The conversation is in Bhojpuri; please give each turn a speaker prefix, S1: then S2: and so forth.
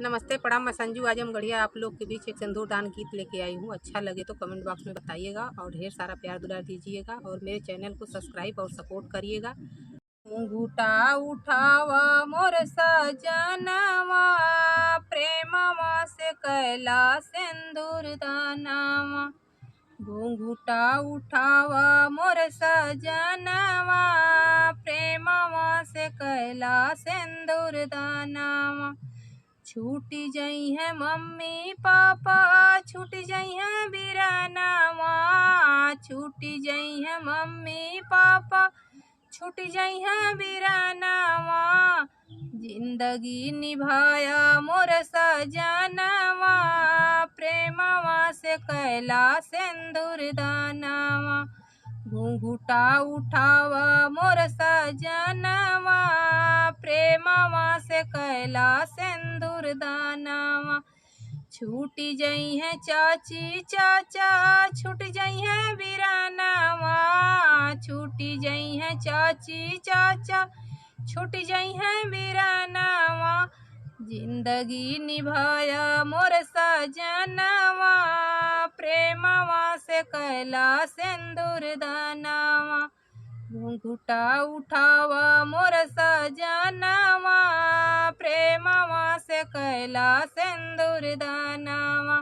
S1: नमस्ते प्रणाम, मैं संजू आजमगढ़िया आप लोग के बीच एक सिंदूर दान गीत लेके आई हूँ। अच्छा लगे तो कमेंट बॉक्स में बताइएगा और ढेर सारा प्यार दुलार दीजिएगा और मेरे चैनल को सब्सक्राइब और सपोर्ट करिएगा। घूंघटा उठावा मोर सजनवा, प्रेमवा से कैला सिंदूर दानवा। घूंघटा उठावा मोर सजनवा, प्रेमवा से कैला सिंदूर दानवा। छूटी जई है मम्मी पापा, छूटी जई है बिरनवा। छूटी जई है मम्मी पापा, छूटी जई है बिरनवा। जिंदगी निभाया मोर सजनवा, प्रेमवा से कैला सिंदूर दानवा। घूंघटा उठावा मोर सजनवा, प्रेमवा से कैला सिंदूर दानवा। छूटी जई है चाची चाचा, छूट जई है बिरनवा। छूटी जई है चाची चाचा, छूट जई है बिरनवा। जिंदगी निभाया मोर सजनवा, प्रेमवा से कैला सिंदूर दानवा। घूंघटा उठावा मोर सजनवा, प्रेमवा से कैला सिंदूर दानवा।